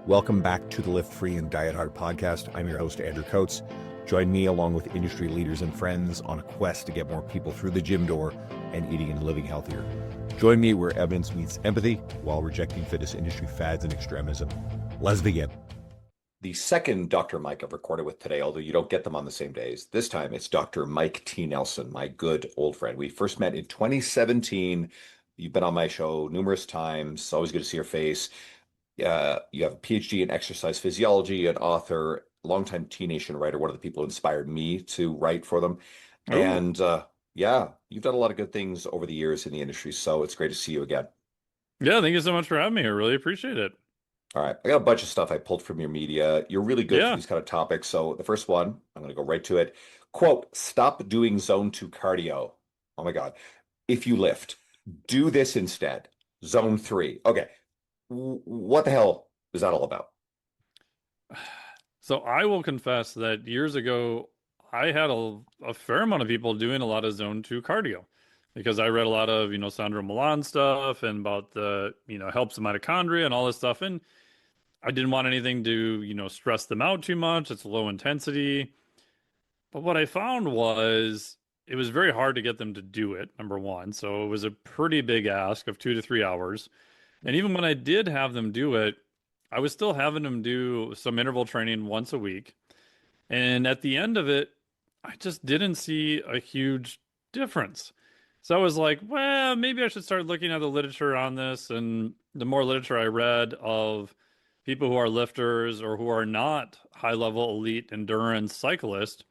Welcome back to the Lift Free and Diet Hard podcast. I'm your host, Andrew Coates. Join me along with industry leaders and friends on a quest to get more people through the gym door and eating and living healthier. Join me where evidence meets empathy while rejecting fitness industry fads and extremism. Let's begin. The second Dr. Mike I've recorded with today, although you don't get them on the same days, this time it's Dr. Mike T. Nelson, my good old friend. We first met in 2017. You've been on my show numerous times. It's always good to see your face. You have a PhD in exercise physiology, an author, longtime T Nation writer, one of the people who inspired me to write for them. Oh. And yeah, you've done a lot of good things over the years in the industry, so it's great to see you again. Yeah, thank you so much for having me. I really appreciate it. All right, I got a bunch of stuff I pulled from your media. You're really good for Yeah. these kind of topics. So the first one, I'm going to go right to it. Quote, stop doing zone 2 cardio. Oh my God. If you lift, do this instead. Zone 3. Okay. What the hell is that all about? So I will confess that years ago, I had a fair amount of people doing a lot of zone 2 cardio because I read a lot of, Sandra Milan stuff and about the, helps the mitochondria and all this stuff. And I didn't want anything to, stress them out too much. It's low intensity. But what I found was it was very hard to get them to do it, number one. So it was a pretty big ask of 2 to 3 hours. And even when I did have them do it, I was still having them do some interval training once a week. And at the end of it, I just didn't see a huge difference. So I was like, well, maybe I should start looking at the literature on this. And the more literature I read of people who are lifters or who are not high level elite endurance cyclists,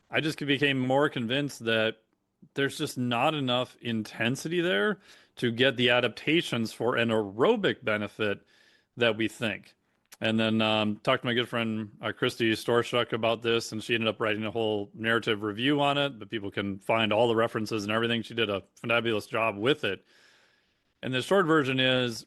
I just became more convinced that there's just not enough intensity there to get the adaptations for an aerobic benefit that we think. And then talked to my good friend Christy Storchuk about this, and she ended up writing a whole narrative review on it. But people can find all the references and everything. She did a fabulous job with it. And the short version is,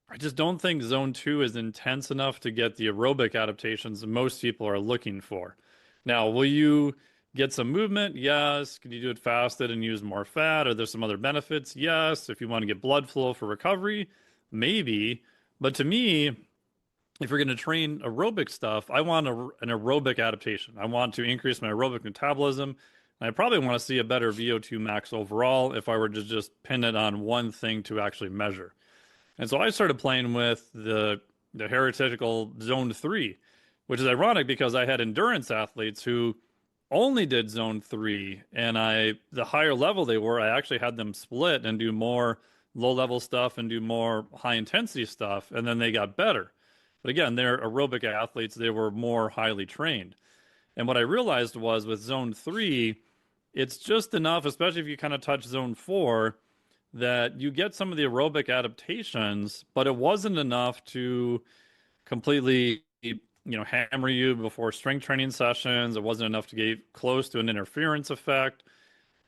I just don't think Zone 2 is intense enough to get the aerobic adaptations most people are looking for. Now, will you get some movement? Yes. Can you do it fasted and use more fat? Are there some other benefits? Yes. If you want to get blood flow for recovery, maybe. But to me, if you're going to train aerobic stuff, I want an aerobic adaptation. I want to increase my aerobic metabolism. And I probably want to see a better VO2 max overall if I were to just pin it on one thing to actually measure. And so I started playing with the heretical zone 3, which is ironic because I had endurance athletes who only did zone 3, and the higher level they were, I actually had them split and do more low level stuff and do more high intensity stuff, and then they got better. But again, they're aerobic athletes, they were more highly trained. And what I realized was with zone 3, it's just enough, especially if you kind of touch zone 4, that you get some of the aerobic adaptations, but it wasn't enough to completely, hammer you before strength training sessions. It wasn't enough to get close to an interference effect.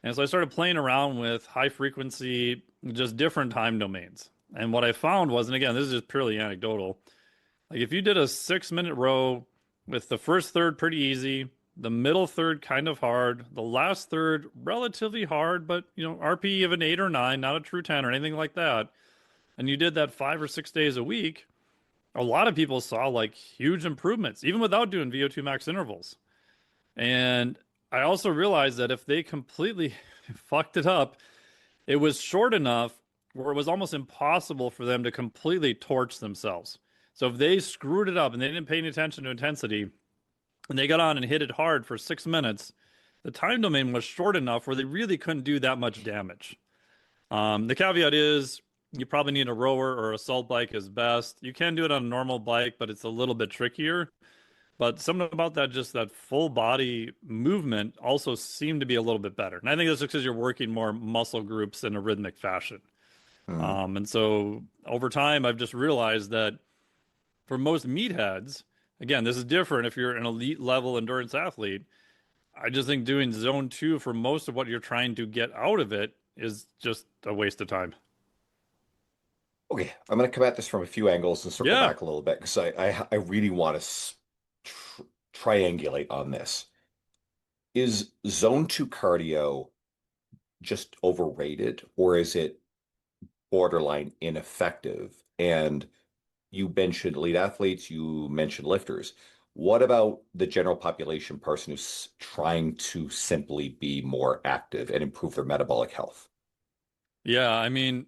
And so I started playing around with high frequency, just different time domains. And what I found was, and again, this is just purely anecdotal, like if you did a 6 minute row with the first third pretty easy, the middle third kind of hard, the last third relatively hard, but RPE of an 8 or 9, not a true 10 or anything like that, and you did that 5 or 6 days a week, a lot of people saw like huge improvements, even without doing VO2 max intervals. And I also realized that if they completely fucked it up, it was short enough where it was almost impossible for them to completely torch themselves. So if they screwed it up and they didn't pay any attention to intensity, and they got on and hit it hard for 6 minutes, the time domain was short enough where they really couldn't do that much damage. The caveat is you probably need a rower or a salt bike is best. You can do it on a normal bike, but it's a little bit trickier. But something about that, just that full body movement also seemed to be a little bit better. And I think that's just because you're working more muscle groups in a rhythmic fashion. And so over time, I've just realized that for most meatheads, again, this is different if you're an elite level endurance athlete. I just think doing zone 2 for most of what you're trying to get out of it is just a waste of time. Okay, I'm going to come at this from a few angles and circle Yeah. back a little bit because I really want to triangulate on this. Is zone 2 cardio just overrated or is it borderline ineffective? And you mentioned elite athletes, you mentioned lifters. What about the general population person who's trying to simply be more active and improve their metabolic health? Yeah, I mean,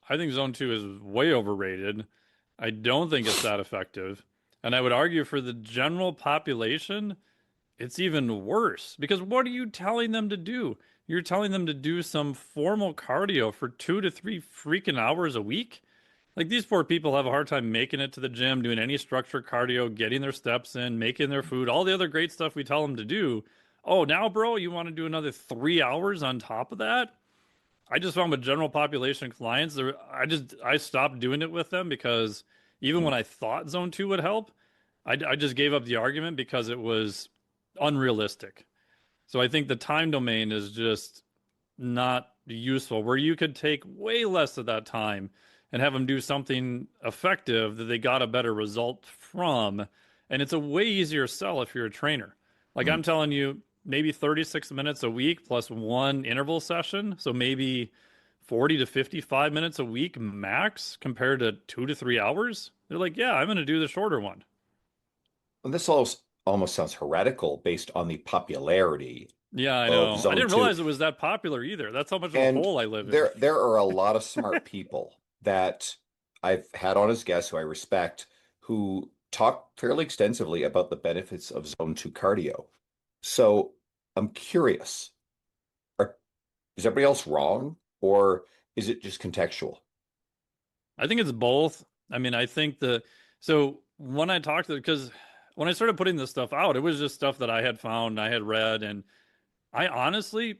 I think zone two is way overrated. I don't think it's that effective. And I would argue for the general population, it's even worse because what are you telling them to do? You're telling them to do some formal cardio for 2 to 3 freaking hours a week? Like these poor people have a hard time making it to the gym, doing any structured cardio, getting their steps in, making their food, all the other great stuff we tell them to do. Oh, now, bro, you want to do another 3 hours on top of that? I just found with general population clients, I stopped doing it with them because even when I thought zone two would help, I just gave up the argument because it was unrealistic. So I think the time domain is just not useful, where you could take way less of that time and have them do something effective that they got a better result from. And it's a way easier sell if you're a trainer. Like I'm Mm. telling you, maybe 36 minutes a week plus one interval session. So maybe 40 to 55 minutes a week max compared to 2 to 3 hours. They're like, yeah, I'm going to do the shorter one. And this almost sounds heretical based on the popularity Yeah, I of know. I Zone didn't 2. realize it was that popular either. That's how much of a And hole I live in. there are a lot of smart people that I've had on as guests who I respect who talk fairly extensively about the benefits of Zone 2 cardio. So I'm curious, are, is everybody else wrong or is it just contextual? I think it's both. I mean, I think so when I talked to, because when I started putting this stuff out, it was just stuff that I had found, I had read, and I honestly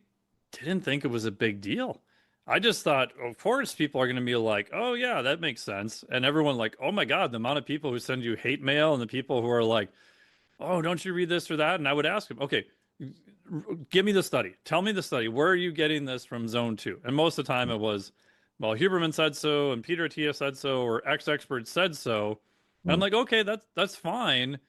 didn't think it was a big deal. I just thought, of course, people are going to be like, oh, yeah, that makes sense. And everyone, like, oh my God, the amount of people who send you hate mail and the people who are like, oh, don't you read this or that? And I would ask them, okay, give me the study. Tell me the study. Where are you getting this from zone two? And most of the time it was, well, Huberman said so and Peter Tia said so or X expert said so. And I'm Mm. like, okay, that's fine.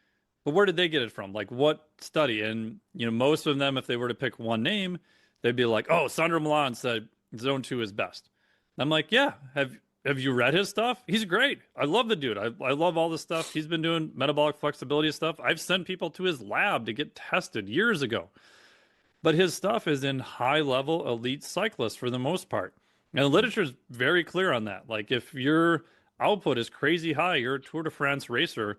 But where did they get it from? Like what study? And most of them, if they were to pick one name, they'd be like, oh, Sandro Milan said zone two is best. And I'm like, yeah, have you read his stuff? He's great. I love the dude. I love all the stuff he's been doing, metabolic flexibility stuff. I've sent people to his lab to get tested years ago. But his stuff is in high level elite cyclists for the most part. And the literature is very clear on that. Like if your output is crazy high, you're a Tour de France racer,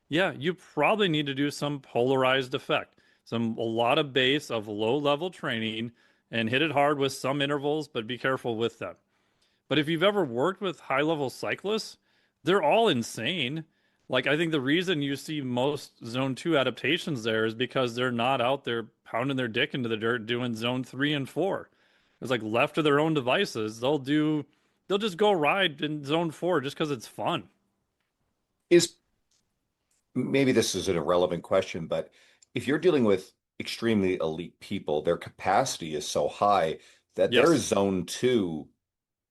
yeah, you probably need to do some polarized effect, a lot of base of low level training and hit it hard with some intervals, but be careful with them. But if you've ever worked with high level cyclists, they're all insane. Like, I think the reason you see most zone two adaptations there is because they're not out there pounding their dick into the dirt doing zone three and four. It's like left to their own devices, they'll just go ride in zone four just because it's fun. Is maybe this is an irrelevant question, but if you're dealing with extremely elite people, their capacity is so high that their Yes, zone two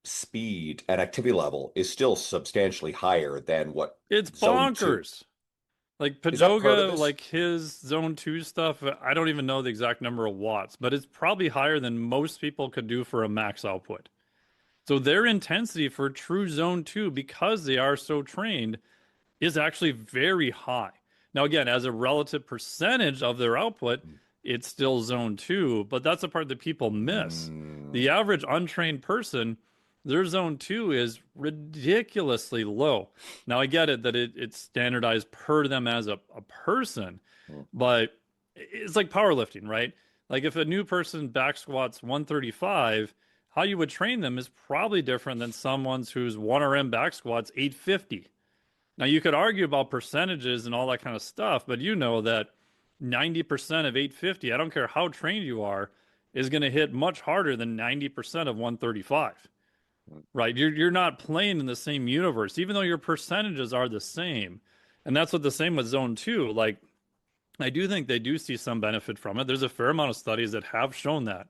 speed and activity level is still substantially higher than what it's zone two. bonkers. Like Is that part of Padoga, this? like his zone two stuff, I don't even know the exact number of watts, but it's probably higher than most people could do for a max output. So their intensity for true zone two, because they are so trained, is actually very high. Now, again, as a relative percentage of their output, it's still zone two, but that's the part that people miss. Mm, The average untrained person, their zone two is ridiculously low. Now, I get it that it's standardized per them as a person, mm. but it's like powerlifting, right? Like if a new person back squats 135, how you would train them is probably different than someone's whose 1RM back squats 850. Now, you could argue about percentages and all that kind of stuff, but you know that 90% of 850, I don't care how trained you are, is going to hit much harder than 90% of 135, right? You're not playing in the same universe, even though your percentages are the same. And that's what the same with zone two. Like, I do think they do see some benefit from it. There's a fair amount of studies that have shown that.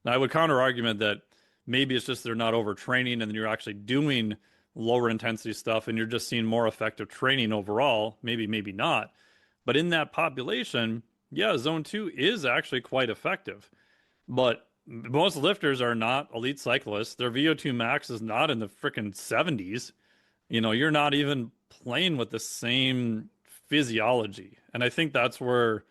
Now, I would counter argument that maybe it's just they're not overtraining and then you're actually doing lower intensity stuff and you're just seeing more effective training overall. Maybe, maybe not. But in that population, yeah, zone two is actually quite effective. But most lifters are not elite cyclists. Their VO2 max is not in the freaking 70s. you're not even playing with the same physiology. And I think that's where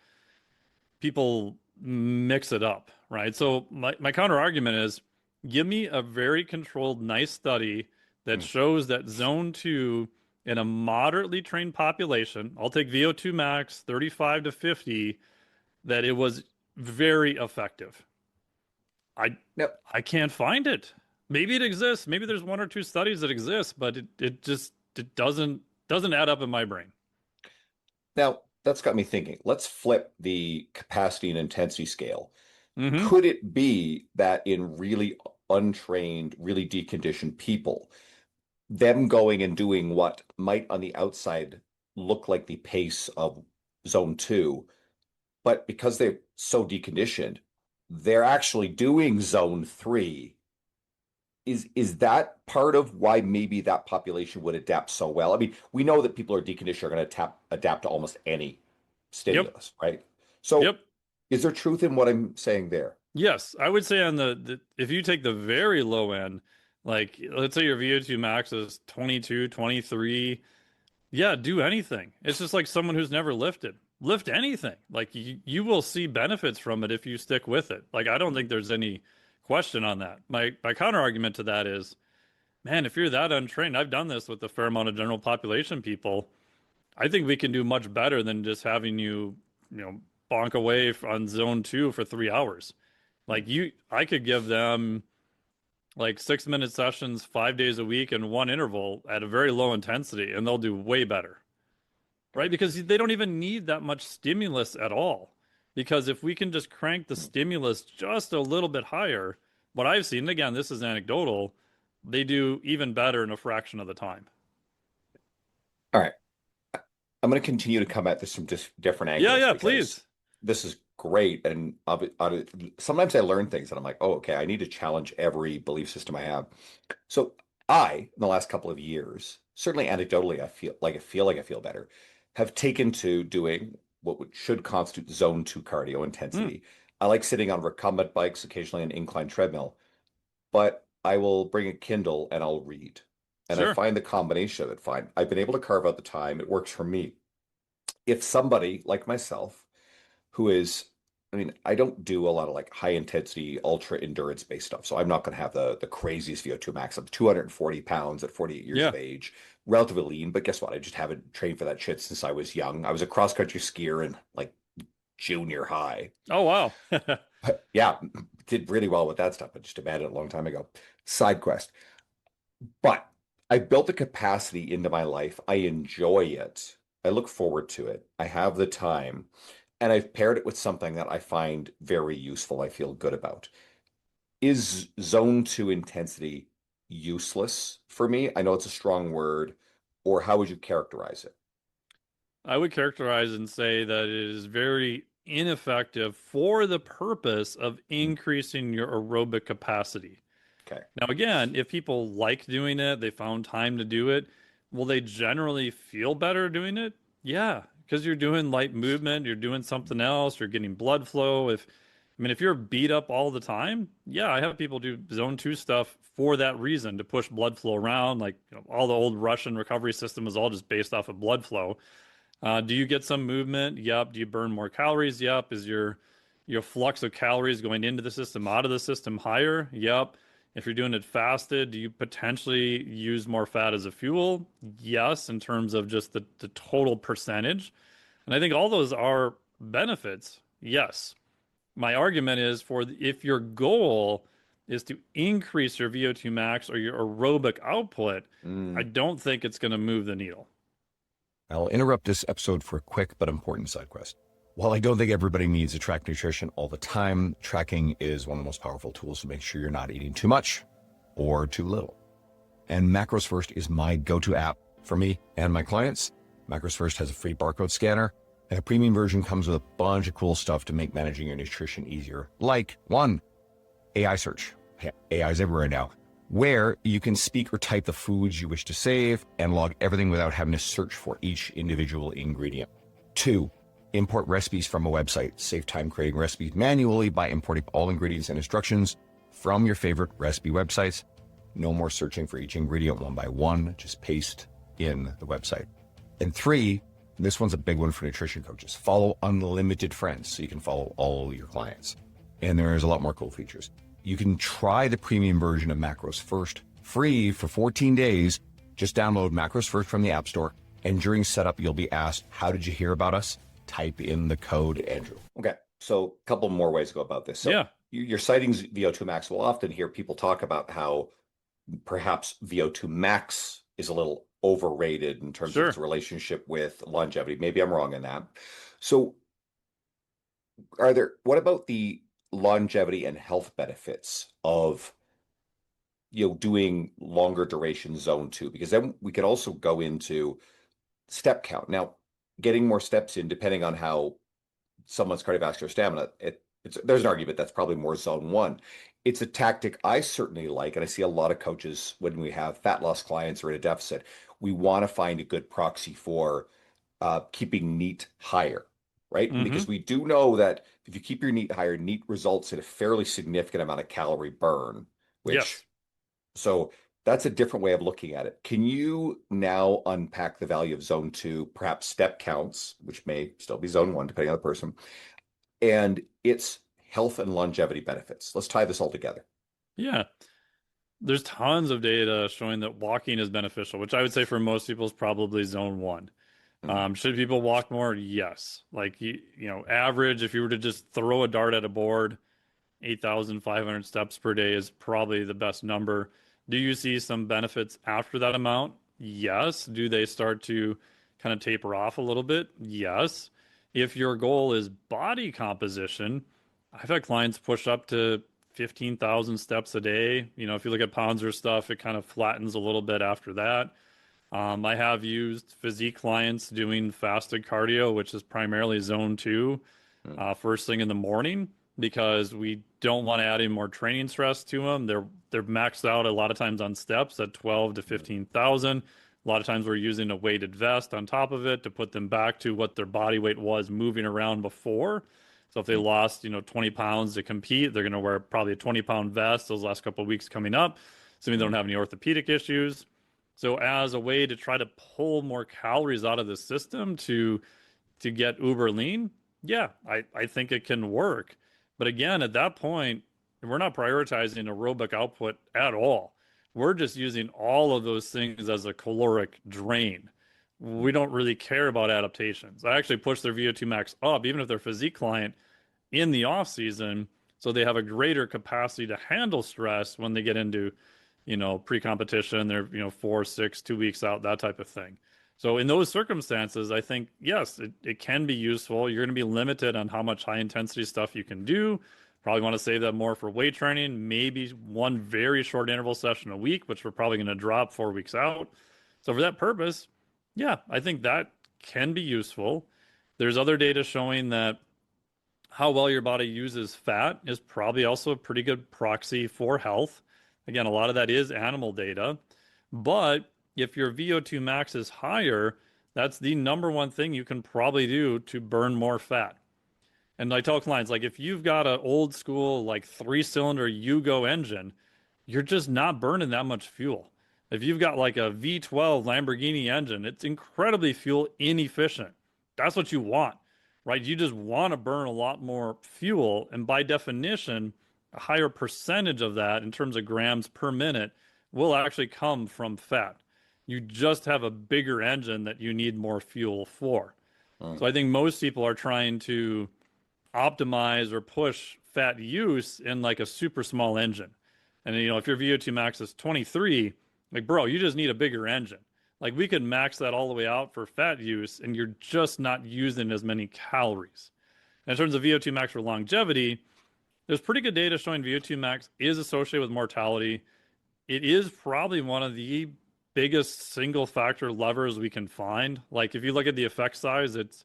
people mix it up, right? So my counter argument is give me a very controlled, nice study that Mm. shows that zone two in a moderately trained population, I'll take VO2 max 35 to 50, that it was very effective. I Yep. I can't find it. Maybe it exists. Maybe there's one or two studies that exist, but it doesn't add up in my brain. Now, that's got me thinking. Let's flip the capacity and intensity scale. Mm-hmm. Could it be that in really untrained, really deconditioned people, them going and doing what might on the outside look like the pace of zone two, but because they're so deconditioned, they're actually doing zone three? Is that part of why maybe that population would adapt so well? I mean, we know that people who are deconditioned are going to adapt to almost any stimulus, right? So Yep. is there truth in what I'm saying there? Yes, I would say on the if you take the very low end, like let's say your VO2 max is 22, 23, yeah, do anything. It's just like someone who's never lifted. Lift anything. Like you will see benefits from it if you stick with it. Like I don't think there's any question on that. My counter argument to that is, man, if you're that untrained, I've done this with a fair amount of general population people. I think we can do much better than just having you bonk away on zone two for 3 hours. Like I could give them like 6 minute sessions 5 days a week in one interval at a very low intensity, and they'll do way better, right? Because they don't even need that much stimulus at all. Because if we can just crank the stimulus just a little bit higher, what I've seen, and again, this is anecdotal, they do even better in a fraction of the time. All right. I'm going to continue to come at this from just different angles. Yeah, because please. This is great. And sometimes I learn things and I'm like, oh, okay, I need to challenge every belief system I have. So in the last couple of years, certainly anecdotally, I feel like I feel better, have taken to doing what should constitute zone two cardio intensity. I like sitting on recumbent bikes, occasionally an incline treadmill, but I will bring a Kindle and I'll read. And I Sure. find the combination of it fine. I've been able to carve out the time. It works for me. If somebody like myself who is, I mean, I don't do a lot of like high intensity, ultra endurance based stuff. So I'm not going to have the craziest VO2 max. I'm 240 pounds at 48 years of age, relatively lean. But guess what? I just haven't trained for that shit since I was young. I was a cross country skier in like junior high. Oh, wow. Yeah, did really well with that stuff, but just abandoned it a long time ago. Side quest. But I built the capacity into my life. I enjoy it. I look forward to it. I have the time. And I've paired it with something that I find very useful, I feel good about. Is zone two intensity useless for me? I know it's a strong word. Or how would you characterize it? I would characterize and say that it is very ineffective for the purpose of increasing your aerobic capacity. Okay. Now, again, if people like doing it, they found time to do it, will they generally feel better doing it? Yeah, because you're doing light movement, you're doing something else, you're getting blood flow. If you're beat up all the time, yeah, I have people do zone two stuff for that reason, to push blood flow around. Like, all the old Russian recovery system was all just based off of blood flow. Do you get some movement? Yep. Do you burn more calories? Yep. Is your flux of calories going into the system, out of the system higher? Yep. If you're doing it fasted, do you potentially use more fat as a fuel? Yes, in terms of just the total percentage. And I think all those are benefits. Yes. My argument is if your goal is to increase your VO2 max or your aerobic output, I don't think it's going to move the needle. I'll interrupt this episode for a quick but important side quest. While I don't think everybody needs to track nutrition all the time, tracking is one of the most powerful tools to make sure you're not eating too much or too little. And Macros First is my go-to app for me and my clients. Macros First has a free barcode scanner, and a premium version comes with a bunch of cool stuff to make managing your nutrition easier. Like, one, AI search. AI is everywhere now, where you can speak or type the foods you wish to save and log everything without having to search for each individual ingredient. Two, import recipes from a website. Save time creating recipes manually by importing all ingredients and instructions from your favorite recipe websites. No more searching for each ingredient one by one. Just paste in the website. And 3, this one's a big one for nutrition coaches, follow unlimited friends so you can follow all your clients. And there's a lot more cool features. You can try the premium version of Macros First free for 14 days. Just download Macros First from the App Store. And during setup, you'll be asked, how did you hear about us? Type in the code Andrew. Okay, so a couple more ways to go about this. So Yeah. Your citing VO2 max, will often hear people talk about how perhaps VO2 max is a little overrated in terms of its relationship with longevity. Maybe I'm wrong in that. So what about the longevity and health benefits of doing longer duration zone 2? Because then we could also go into step count. Now, getting more steps in, depending on how someone's cardiovascular stamina, there's an argument that's probably more zone 1. It's a tactic I certainly like, and I see a lot of coaches when we have fat loss clients or in a deficit, we want to find a good proxy for keeping NEAT higher, right? Mm-hmm. Because we do know that if you keep your NEAT higher, NEAT results in a fairly significant amount of calorie burn, which, so that's a different way of looking at it. Can you now unpack the value of zone 2, perhaps step counts, which may still be zone 1, depending on the person, and its health and longevity benefits? Let's tie this all together. Yeah. There's tons of data showing that walking is beneficial, which I would say for most people is probably zone 1. Should people walk more? Yes. Like, average, if you were to just throw a dart at a board, 8,500 steps per day is probably the best number. Do you see some benefits after that amount? Yes. Do they start to kind of taper off a little bit? Yes. If your goal is body composition, I've had clients push up to 15,000 steps a day. If you look at Ponzer stuff, it kind of flattens a little bit after that. I have used physique clients doing fasted cardio, which is primarily zone 2, first thing in the morning, because we don't want to add any more training stress to them. They're maxed out a lot of times on steps at 12 to 15,000. A lot of times we're using a weighted vest on top of it to put them back to what their body weight was moving around before. So if they lost, 20 pounds to compete, they're going to wear probably a 20-pound vest those last couple of weeks coming up, assuming they don't have any orthopedic issues. So as a way to try to pull more calories out of the system to get uber lean, yeah, I think it can work. But again, at that point, we're not prioritizing aerobic output at all. We're just using all of those things as a caloric drain. We don't really care about adaptations. I actually push their VO2 max up, even if they're a physique client, in the off season, so they have a greater capacity to handle stress when they get into, pre-competition. They're 4, 6, 2 weeks out, that type of thing. So in those circumstances, I think, yes, it can be useful. You're going to be limited on how much high intensity stuff you can do. Probably want to save that more for weight training, maybe one very short interval session a week, which we're probably going to drop 4 weeks out. So for that purpose, yeah, I think that can be useful. There's other data showing that how well your body uses fat is probably also a pretty good proxy for health. Again, a lot of that is animal data. But if your VO2 max is higher, that's the number one thing you can probably do to burn more fat. And I tell clients, like, if you've got an old school, like 3-cylinder Yugo engine, you're just not burning that much fuel. If you've got like a V12 Lamborghini engine, it's incredibly fuel inefficient. That's what you want, right? You just want to burn a lot more fuel. And by definition, a higher percentage of that in terms of grams per minute will actually come from fat. You just have a bigger engine that you need more fuel for. So I think most people are trying to optimize or push fat use in like a super small engine. And if your VO2 max is 23, like, bro, you just need a bigger engine. Like, we could max that all the way out for fat use and you're just not using as many calories. And in terms of VO2 max for longevity, there's pretty good data showing VO2 max is associated with mortality. It is probably one of the biggest single factor levers we can find. Like, if you look at the effect size, it's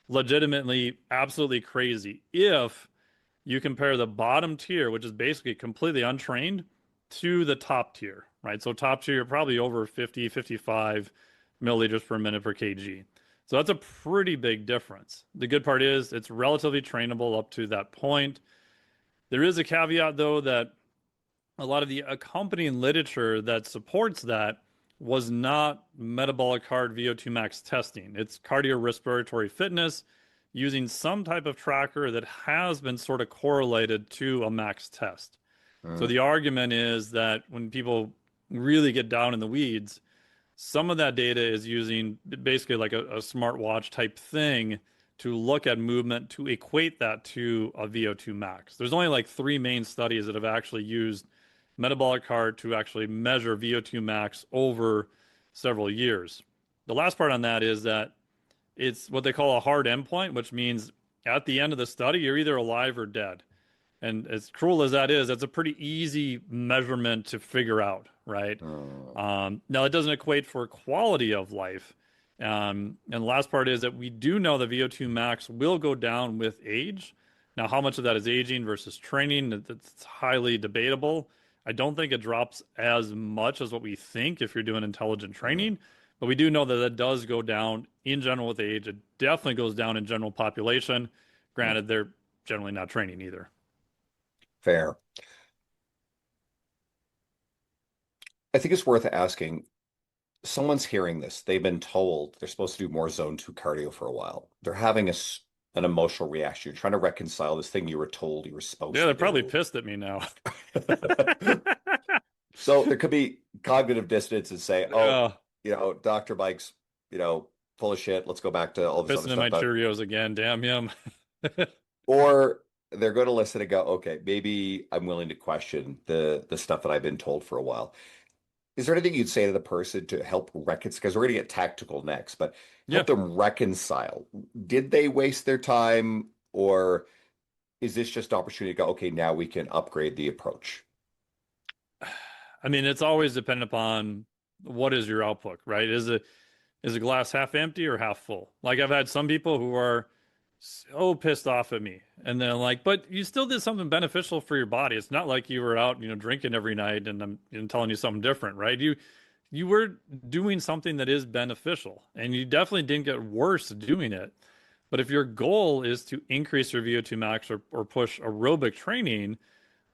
legitimately absolutely crazy if you compare the bottom tier, which is basically completely untrained, to the top tier, right? So top tier, you're probably over 50, 55 milliliters per minute per kg. So that's a pretty big difference. The good part is it's relatively trainable up to that point. There is a caveat, though, that a lot of the accompanying literature that supports that was not metabolic heart VO2 max testing. It's cardiorespiratory fitness using some type of tracker that has been sort of correlated to a max test. So the argument is that when people really get down in the weeds, some of that data is using basically like a smartwatch type thing to look at movement to equate that to a VO2 max. There's only like 3 main studies that have actually used metabolic heart to actually measure VO2 max over several years. The last part on that is that it's what they call a hard endpoint, which means at the end of the study, you're either alive or dead. And as cruel as that is, that's a pretty easy measurement to figure out, right? Now, it doesn't equate for quality of life. And the last part is that we do know the VO2 max will go down with age. Now, how much of that is aging versus training? It's highly debatable. I don't think it drops as much as what we think if you're doing intelligent training, but we do know that it does go down in general with age. It definitely goes down in general population. Granted, they're generally not training either. Fair. I think it's worth asking. Someone's hearing this. They've been told they're supposed to do more zone 2 cardio for a while. They're having an emotional reaction. You're trying to reconcile this thing you were told you were supposed to Yeah, they're do. probably pissed at me now. So there could be cognitive dissonance and say, oh, Yeah. Dr. Mike's, full of shit. Let's go back to all this Pissing other in my stuff. Cheerios again. Damn him. Or they're going to listen and go, okay, maybe I'm willing to question the stuff that I've been told for a while. Is there anything you'd say to the person to help reconcile? Because we're going to get tactical next, but help them reconcile. Did they waste their time, or is this just an opportunity to go, okay, now we can upgrade the approach? I mean, it's always dependent upon what is your output, right? Is a glass half empty or half full? Like I've had some people who are so pissed off at me, and they're like, "But you still did something beneficial for your body. It's not like you were out, drinking every night, and I'm telling you something different, right? You were doing something that is beneficial, and you definitely didn't get worse doing it. But if your goal is to increase your VO2 max or push aerobic training,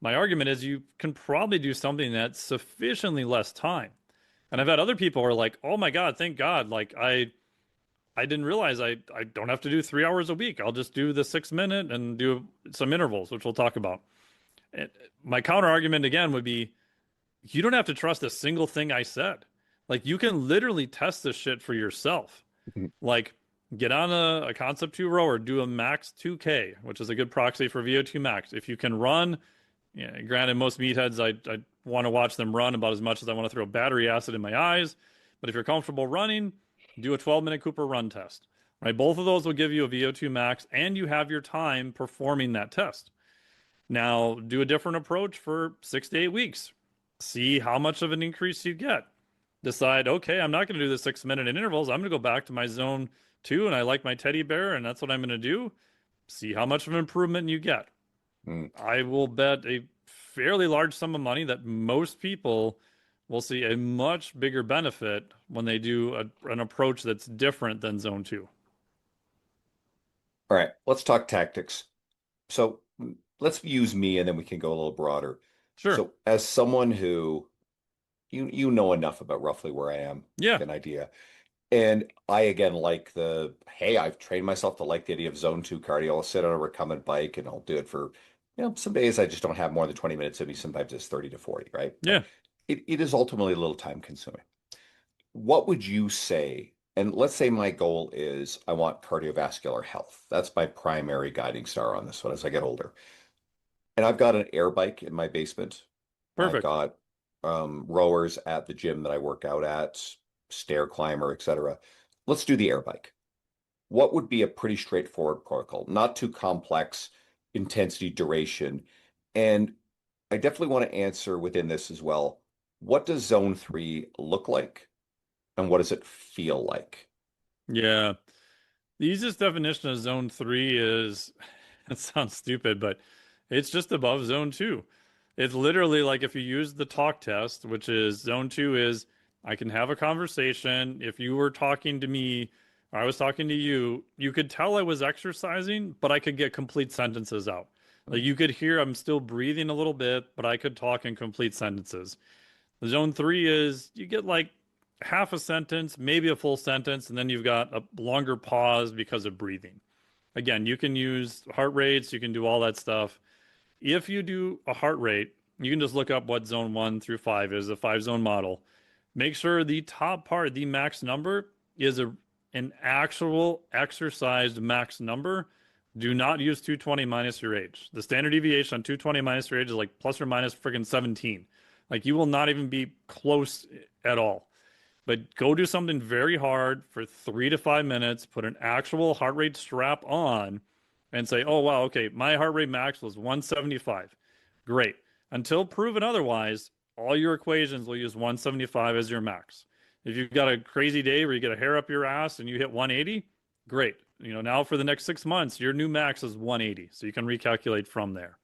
my argument is you can probably do something that's sufficiently less time. And I've had other people who are like, oh my God, thank God. Like I didn't realize I don't have to do 3 hours a week. I'll just do the 6 minute and do some intervals, which we'll talk about. And my counter argument again would be, you don't have to trust a single thing I said. Like you can literally test this shit for yourself. Like get on a Concept 2 rower, do a max 2K, which is a good proxy for VO2 max. If you can run, granted, most meatheads, I want to watch them run about as much as I want to throw battery acid in my eyes. But if you're comfortable running, do a 12-minute Cooper run test, right? Both of those will give you a VO2 max, and you have your time performing that test. Now, do a different approach for 6 to 8 weeks. See how much of an increase you get. Decide, okay, I'm not going to do the 6-minute intervals. I'm going to go back to my zone 2, and I like my teddy bear, and that's what I'm going to do. See how much of an improvement you get. I will bet a fairly large sum of money that most people will see a much bigger benefit when they do an approach that's different than zone 2. All right, let's talk tactics. So let's use me and then we can go a little broader. Sure. So as someone who you know enough about roughly where I am, Yeah, an idea. And I again like hey, I've trained myself to like the idea of zone 2 cardio. I'll sit on a recumbent bike and I'll do it for, some days I just don't have more than 20 minutes in me. Sometimes it's 30 to 40, right? yeah. It is ultimately a little time consuming. What would you say? And let's say my goal is I want cardiovascular health. That's my primary guiding star on this one as I get older. And I've got an air bike in my basement. I've Perfect. got rowers at the gym that I work out at, stair climber, etc. Let's do the air bike. What would be a pretty straightforward protocol? Not too complex, intensity, duration. And I definitely want to answer within this as well. What does zone 3 look like? And what does it feel like? Yeah. The easiest definition of zone 3 is, it sounds stupid, but it's just above zone 2. It's literally like if you use the talk test, which is zone 2 is I can have a conversation. If you were talking to me, or I was talking to you, you could tell I was exercising, but I could get complete sentences out. Like you could hear I'm still breathing a little bit, but I could talk in complete sentences. Zone 3 is you get like half a sentence, maybe a full sentence, and then you've got a longer pause because of breathing. Again, you can use heart rates, you can do all that stuff. If you do a heart rate, you can just look up what zone 1 through 5 is, a 5-zone model. Make sure the top part, the max number, is an actual exercised max number. Do not use 220 minus your age. The standard deviation on 220 minus your age is like plus or minus freaking 17. Like you will not even be close at all. But go do something very hard for 3 to 5 minutes, put an actual heart rate strap on, and say, oh, wow, okay, my heart rate max was 175. Great. Until proven otherwise, all your equations will use 175 as your max. If you've got a crazy day where you get a hair up your ass and you hit 180, great. Now for the next 6 months, your new max is 180. So you can recalculate from there.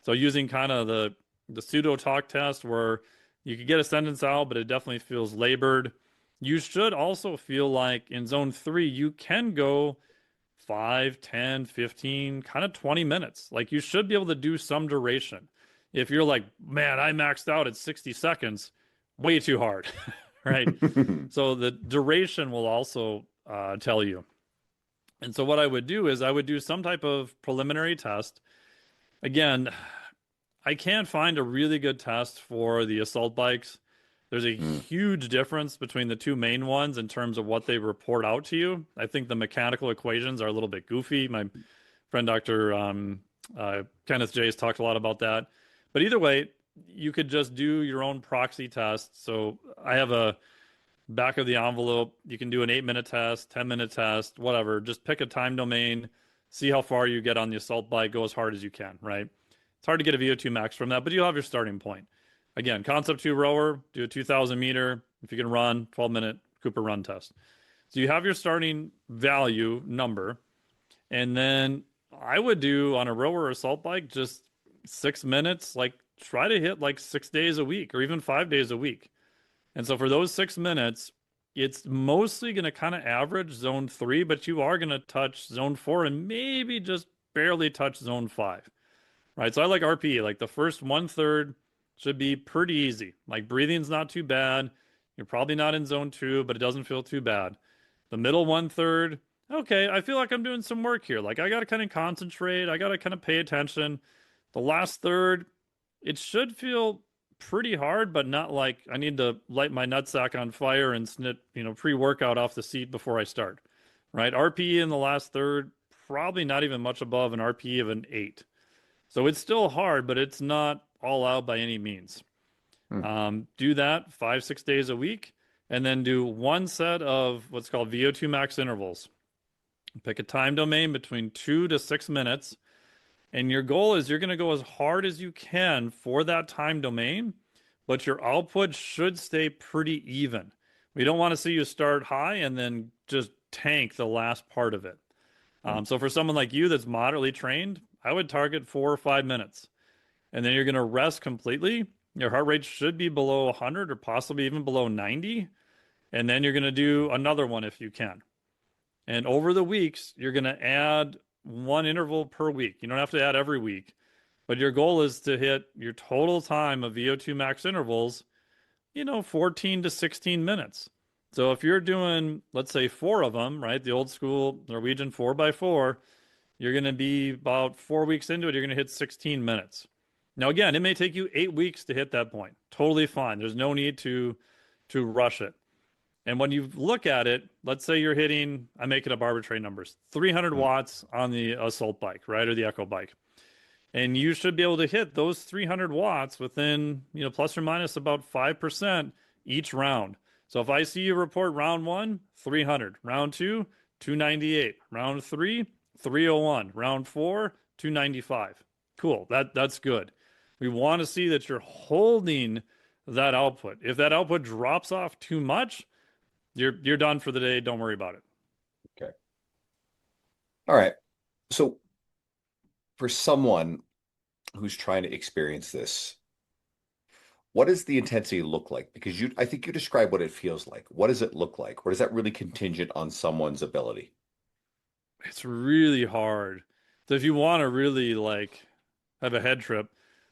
So using kind of the pseudo talk test where you could get a sentence out, but it definitely feels labored. You should also feel like in zone 3, you can go 5, 10, 15, kind of 20 minutes. Like you should be able to do some duration. If you're like, man, I maxed out at 60 seconds, way too hard, right? So the duration will also tell you. And so what I would do is I would do some type of preliminary test. Again, I can't find a really good test for the assault bikes. There's a huge difference between the two main ones in terms of what they report out to you. I think the mechanical equations are a little bit goofy. My friend Dr. Kenneth J has talked a lot about that. But either way, you could just do your own proxy test. So I have a back of the envelope. You can do an 8-minute test, 10-minute test, whatever. Just pick a time domain, see how far you get on the assault bike, go as hard as you can, right? It's hard to get a VO2 max from that, but you'll have your starting point. Again, concept 2 rower, do a 2,000 meter. If you can run, 12-minute Cooper run test. So you have your starting value number. And then I would do on a rower or assault bike, just 6 minutes, like try to hit like 6 days a week or even 5 days a week. And so for those 6 minutes, it's mostly going to kind of average zone 3, but you are going to touch zone 4 and maybe just barely touch zone 5, right? So I like RPE, like the first 1/3 should be pretty easy. Like breathing's not too bad. You're probably not in zone 2, but it doesn't feel too bad. The middle 1/3, okay, I feel like I'm doing some work here. Like I got to kind of concentrate. I got to kind of pay attention. The last third, it should feel pretty hard, but not like I need to light my nutsack on fire and snit, pre-workout off the seat before I start, right? RPE in the last third, probably not even much above an RPE of an 8. So it's still hard, but it's not all out by any means. Do that 5-6 days a week, and then do one set of what's called VO2 max intervals. Pick a time domain between 2 to 6 minutes. And your goal is you're going to go as hard as you can for that time domain, but your output should stay pretty even. We don't want to see you start high and then just tank the last part of it. So for someone like you that's moderately trained, I would target 4 or 5 minutes. And then you're going to rest completely. Your heart rate should be below 100 or possibly even below 90. And then you're going to do another one if you can. And over the weeks, you're going to add one interval per week. You don't have to add every week, but your goal is to hit your total time of VO2 max intervals, 14 to 16 minutes. So if you're doing, let's say 4 of them, right? The old school Norwegian 4x4, you're going to be about 4 weeks into it. You're going to hit 16 minutes. Now, again, it may take you 8 weeks to hit that point. Totally fine. There's no need to rush it. And when you look at it, let's say you're hitting, I'm making up arbitrary numbers, 300 watts on the assault bike, right? Or the echo bike. And you should be able to hit those 300 watts within, plus or minus about 5% each round. So if I see you report round 1, 300, round 2, 298, round 3, 301, round 4, 295. Cool. That's good. We want to see that you're holding that output. If that output drops off too much, you're done for the day. Don't worry about it. Okay. All right. So for someone who's trying to experience this, what does the intensity look like? Because I think you described what it feels like. What does it look like? Or is that really contingent on someone's ability? It's really hard. So if you want to really have a head trip,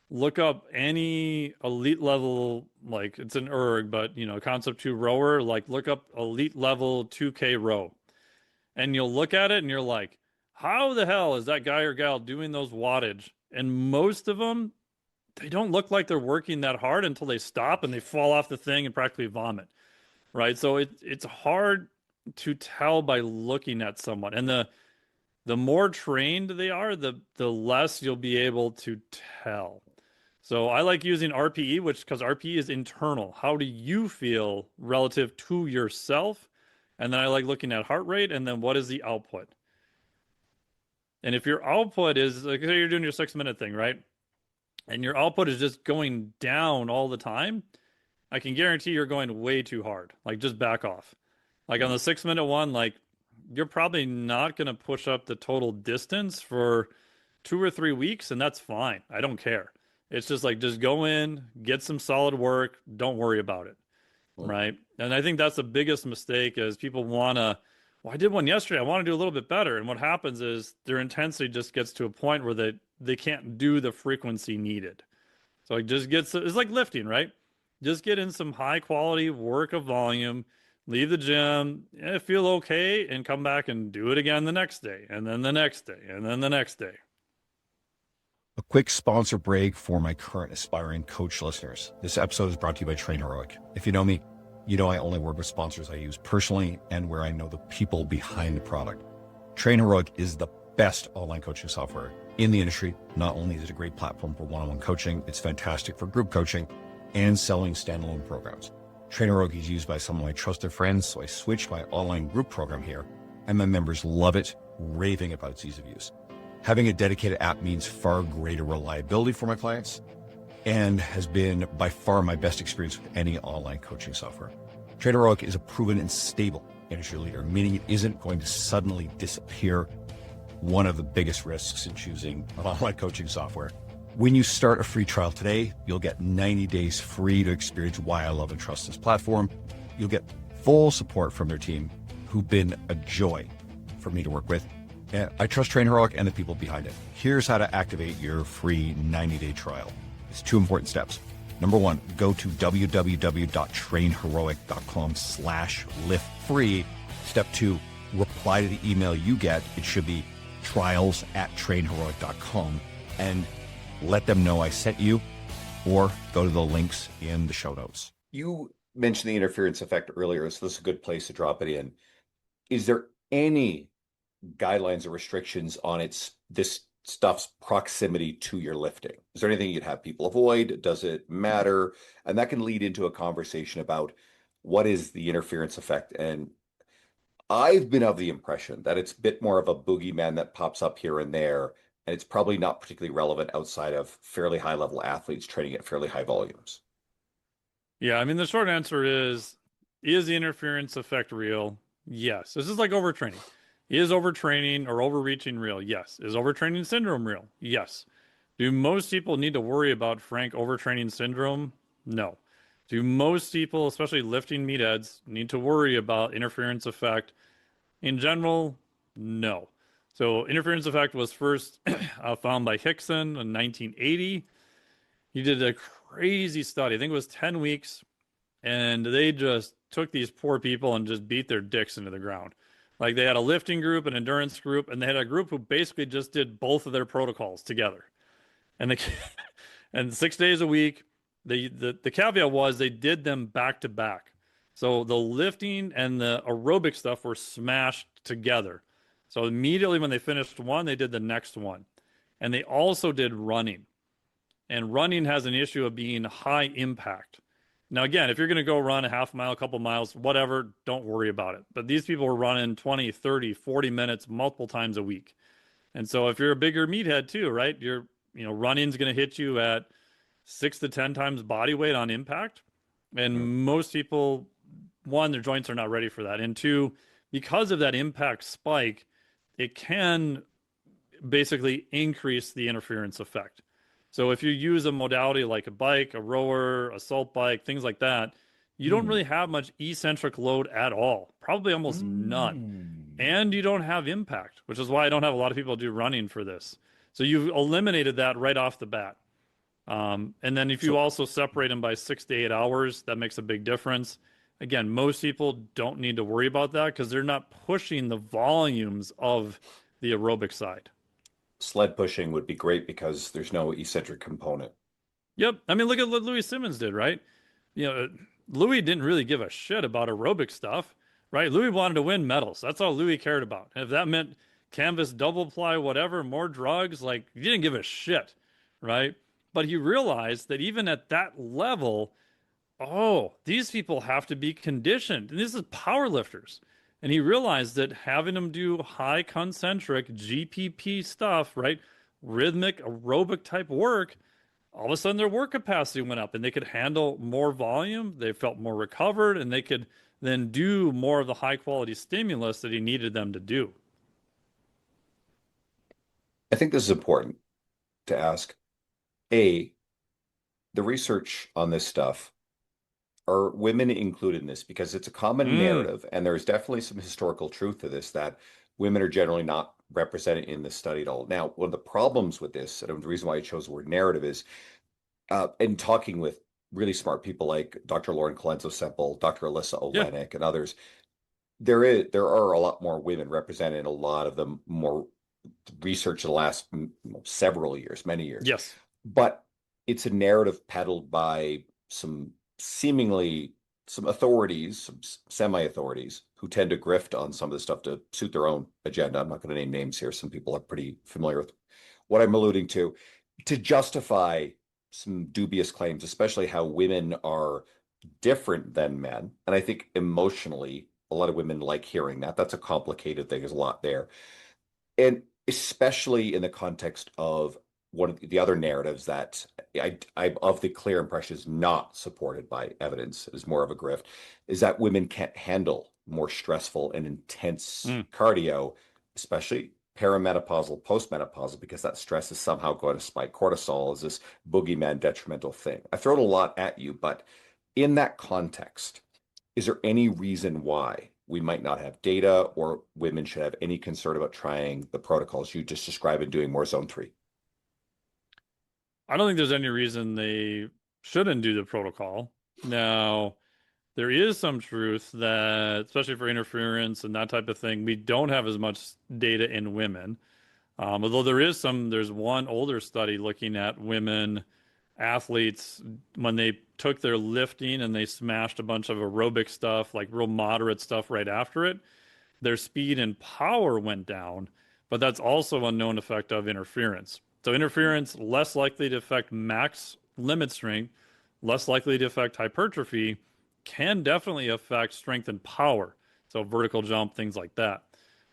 look up any elite level, like it's an erg, but concept 2 rower, like look up elite level 2K row. And you'll look at it and you're like, how the hell is that guy or gal doing those wattage? And most of them, they don't look like they're working that hard until they stop and they fall off the thing and practically vomit, right? So it's hard to tell by looking at someone. And the more trained they are, the less you'll be able to tell. So I like using RPE, because RPE is internal. How do you feel relative to yourself? And then I like looking at heart rate, and then what is the output? And if your output is, like, say you're doing your 6-minute thing, right? And your output is just going down all the time, I can guarantee you're going way too hard. Like, just back off. Like on the 6-minute one, like you're probably not going to push up the total distance for 2 or 3 weeks, and that's fine. I don't care. It's just like, just go in, get some solid work. Don't worry about it. Right. And I think that's the biggest mistake is people want to, well, I did one yesterday. I want to do a little bit better. And what happens is their intensity just gets to a point where they can't do the frequency needed. So it just gets, it's like lifting, right? Just get in some high quality work of volume, leave the gym, feel okay, and come back and do it again the next day, and then the next day, and then the next day. A quick sponsor break for my current aspiring coach listeners. This episode is brought to you by Train Heroic. If you know me, you know I only work with sponsors I use personally and where I know the people behind the product. Train Heroic is the best online coaching software in the industry. Not only is it a great platform for one-on-one coaching, it's fantastic for group coaching and selling standalone programs. Train Heroic is used by some of my trusted friends, so I switched my online group program here, and my members love it, raving about its ease of use. Having a dedicated app means far greater reliability for my clients and has been by far my best experience with any online coaching software. Train Heroic is a proven and stable industry leader, meaning it isn't going to suddenly disappear. One of the biggest risks in choosing an online coaching software. When you start a free trial today, you'll get 90 days free to experience why I love and trust this platform. You'll get full support from their team, who've been a joy for me to work with. And I trust Train Heroic and the people behind it. Here's how to activate your free 90-day trial. It's 2 important steps. Number 1, go to www.trainheroic.com/liftfree. Step 2, reply to the email you get. It should be trials@trainheroic.com, and let them know I sent you, or go to the links in the show notes. You mentioned the interference effect earlier, so this is a good place to drop it in. Is there any guidelines or restrictions on this stuff's proximity to your lifting? Is there anything you'd have people avoid? Does it matter? And that can lead into a conversation about what is the interference effect. And I've been of the impression that it's a bit more of a boogeyman that pops up here and there, and it's probably not particularly relevant outside of fairly high level athletes training at fairly high volumes. Yeah, I mean, the short answer is the interference effect real? Yes. This is like overtraining. Is overtraining or overreaching real? Yes. Is overtraining syndrome real? Yes. Do most people need to worry about frank overtraining syndrome? No. Do most people, especially lifting meatheads, need to worry about interference effect? In general, no. So interference effect was first found by Hickson in 1980. He did a crazy study. I think it was 10 weeks. And they just took these poor people and just beat their dicks into the ground. Like, they had a lifting group, an endurance group, and they had a group who basically just did both of their protocols together. And they, and 6 days a week, the caveat was they did them back to back. So the lifting and the aerobic stuff were smashed together. So immediately when they finished one, they did the next one. And they also did running. And running has an issue of being high impact. Now, again, if you're going to go run a half mile, a couple miles, whatever, don't worry about it. But these people were running 20, 30, 40 minutes multiple times a week. And so if you're a bigger meathead too, right, running's going to hit you at 6 to 10 times body weight on impact. And most people, 1, their joints are not ready for that. And 2, because of that impact spike, it can basically increase the interference effect. So if you use a modality like a bike, a rower, a salt bike, things like that, you don't really have much eccentric load at all, probably almost none. And you don't have impact, which is why I don't have a lot of people do running for this. So you've eliminated that right off the bat. And then if you So also separate them by 6 to 8 hours, that makes a big difference. Again, most people don't need to worry about that because they're not pushing the volumes of the aerobic side. sled pushing would be great because there's no eccentric component. Yep. I mean, look at what Louis Simmons did, right? You know, Louis didn't really give a shit about aerobic stuff, right? Louis wanted to win medals. That's all Louis cared about. And if that meant canvas double ply, whatever, more drugs, like he didn't give a shit, right? But he realized that even at that level, oh, these people have to be conditioned. And this is power lifters. And he realized that having them do high concentric GPP stuff, right? Rhythmic aerobic type work, all of a sudden their work capacity went up and they could handle more volume. They felt more recovered and they could then do more of the high quality stimulus that he needed them to do. I think this is important to ask. A, the research on this stuff, are women included in this? Because it's a common Mm, narrative, and there's definitely some historical truth to this that women are generally not represented in this study at all. Now, one of the problems with this, and the reason why I chose the word narrative is in talking with really smart people like Dr. Lauren Colenso-Semple, Dr. Alyssa yeah. Olenek, and others, there are a lot more women represented in a lot of the more research in the last several years, many years. Yes. But it's a narrative peddled by some seemingly some authorities, some semi-authorities who tend to grift on some of the stuff to suit their own agenda. I'm not going to name names here. Some people are pretty familiar with what I'm alluding to justify some dubious claims, especially how women are different than men. And I think emotionally, a lot of women like hearing that. That's a complicated thing. There's a lot there. And especially in the context of one of the other narratives that I of the clear impression is not supported by evidence, is more of a grift, is that women can't handle more stressful and intense Mm. cardio, especially perimenopausal, postmenopausal, because that stress is somehow going to spike cortisol as this boogeyman detrimental thing. I throw it a lot at you, but in that context, is there any reason why we might not have data or women should have any concern about trying the protocols you just described and doing more zone three? I don't think there's any reason they shouldn't do the protocol. Now, there is some truth that, especially for interference and that type of thing, we don't have as much data in women. Although there's one older study looking at women athletes when they took their lifting and they smashed a bunch of aerobic stuff, like real moderate stuff right after it, their speed and power went down, but that's also a known effect of interference. So interference less likely to affect max limit strength, less likely to affect hypertrophy, can definitely affect strength and power. So vertical jump, things like that.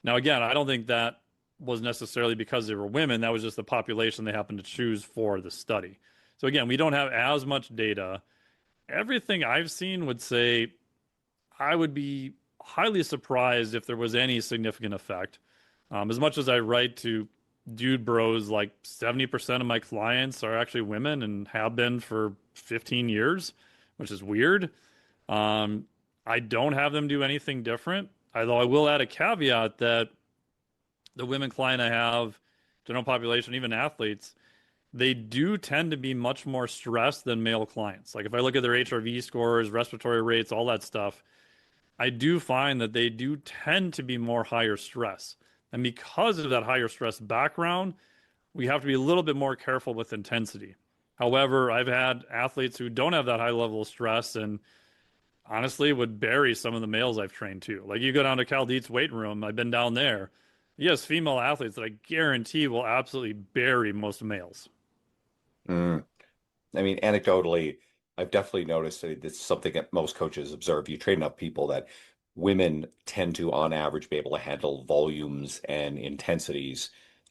Now, again, I don't think that was necessarily because they were women. That was just the population they happened to choose for the study. So again, we don't have as much data. Everything I've seen would say I would be highly surprised if there was any significant effect. As much as I write to dude bros, like 70% of my clients are actually women and have been for 15 years, which is weird. Um, I don't have them do anything different. Although I will add a caveat that the women client I have, general population, even athletes, they do tend to be much more stressed than male clients. Like if I look at their HRV scores, respiratory rates, all that stuff, I do find that they do tend to be more higher stress. And because of that higher stress background, we have to be a little bit more careful with intensity. However, I've had athletes who don't have that high level of stress and honestly would bury some of the males I've trained too. Like you go down to Cal Dietz weight room, I've been down there. Yes, female athletes that I guarantee will absolutely bury most males. Mm. I mean, anecdotally, I've definitely noticed that it's something that most coaches observe. You train enough people that women tend to, on average, be able to handle volumes and intensities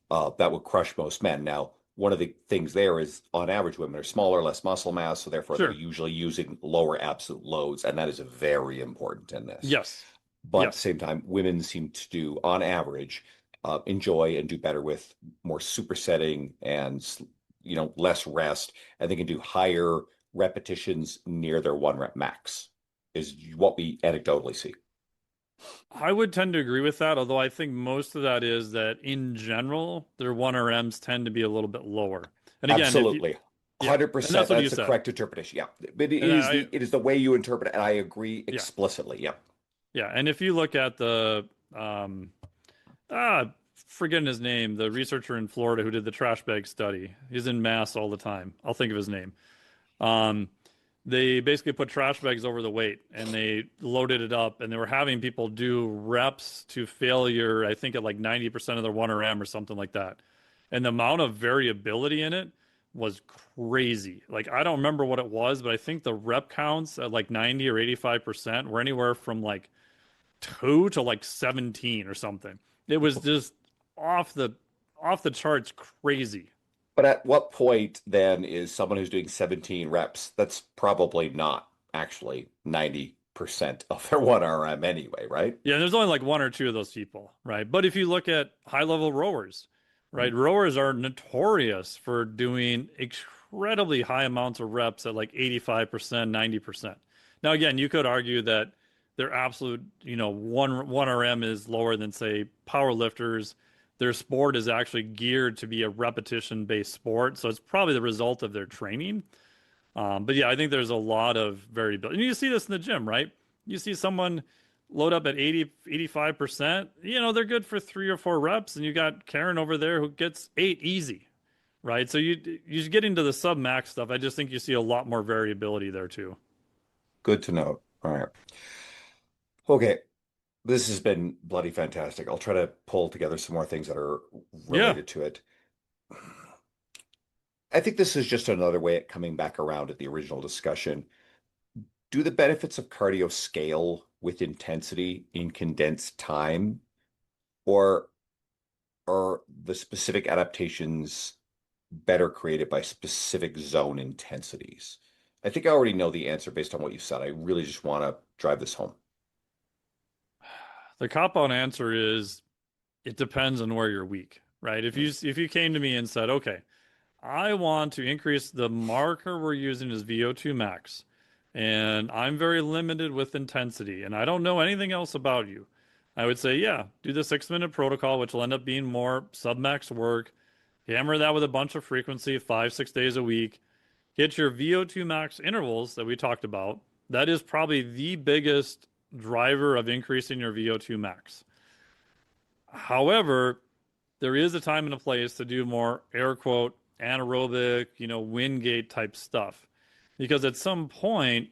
that would crush most men. Now, one of the things there is, on average, women are smaller, less muscle mass, so therefore they're Sure. usually using lower absolute loads, and that is very important in this. Yes. But at the Yes. same time, women seem to do, on average, enjoy and do better with more supersetting and less rest, and they can do higher repetitions near their one rep max, is what we anecdotally see. I would tend to agree with that, although I think most of that is that in general, their 1RMs tend to be a little bit lower. And again, if you Absolutely. Yeah, and 100%. that's what you That's the said. correct interpretation. Yeah. But And it is the way you interpret it, and I agree yeah, explicitly. Yeah. yeah. And if you look at the forgetting his name, the researcher in Florida who did the trash bag study. He's in mass all the time. I'll think of his name. Um, they basically put trash bags over the weight and they loaded it up and they were having people do reps to failure, I think at like 90% of their 1RM or something like that. And the amount of variability in it was crazy. Like I don't remember what it was, but I think the rep counts at like 90 or 85% were anywhere from like 2 to like 17 or something. It was just off the off the charts crazy. But at what point then is someone who's doing 17 reps? That's probably not actually 90% of their 1RM anyway, right? Yeah, there's only like one or two of those people, right? But if you look at high level rowers, right? Rowers are notorious for doing incredibly high amounts of reps at like 85%, 90%. Now, again, you could argue that their absolute, one RM is lower than say power lifters. Their sport is actually geared to be a repetition based sport. So it's probably the result of their training. But yeah, I think there's a lot of variability. And you see this in the gym, right? You see someone load up at 80, 85%, they're good for 3 or 4 reps. And you got Karen over there who gets 8 easy, right? So you get into the sub max stuff. I just think you see a lot more variability there too. Good to know. All right. Okay. This has been bloody fantastic. I'll try to pull together some more things that are Yeah. related to it. I think this is just another way at coming back around at the original discussion. Do the benefits of cardio scale with intensity in condensed time, or are the specific adaptations better created by specific zone intensities? I think I already know the answer based on what you said. I really just want to drive this home. The cop out answer is it depends on where you're weak, right? If you came to me and said, okay, I want to increase the marker we're using as VO2 max, and I'm very limited with intensity, and I don't know anything else about you. I would say, yeah, do the 6 minute protocol, which will end up being more submax work. Hammer that with a bunch of frequency, 5, 6 days a week. Hit your VO2 max intervals that we talked about. That is probably the biggest driver of increasing your VO2 max. However, there is a time and a place to do more air quote anaerobic, wind gate type stuff. Because at some point,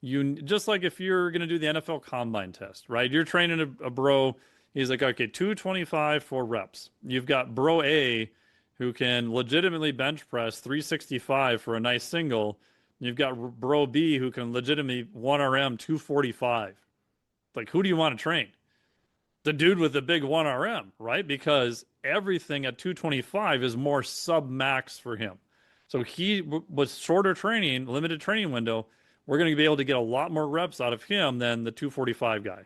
you just like if you're going to do the NFL combine test, right? You're training a bro. He's like, okay, 225 for reps. You've got bro A who can legitimately bench press 365 for a nice single. You've got bro B who can legitimately 1RM 245. Like, who do you want to train? The dude with the big 1RM, right? Because everything at 225 is more sub max for him. So he was shorter training, limited training window. We're going to be able to get a lot more reps out of him than the 245 guy.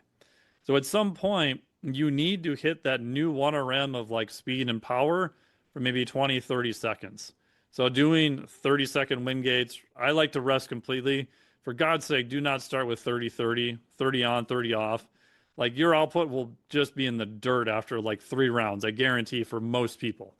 So at some point, you need to hit that new 1RM of like speed and power for maybe 20, 30 seconds. So doing 30-second wind gates, I like to rest completely. For God's sake, do not start with 30, 30, 30 on, 30 off. Like your output will just be in the dirt after like 3 rounds, I guarantee for most people.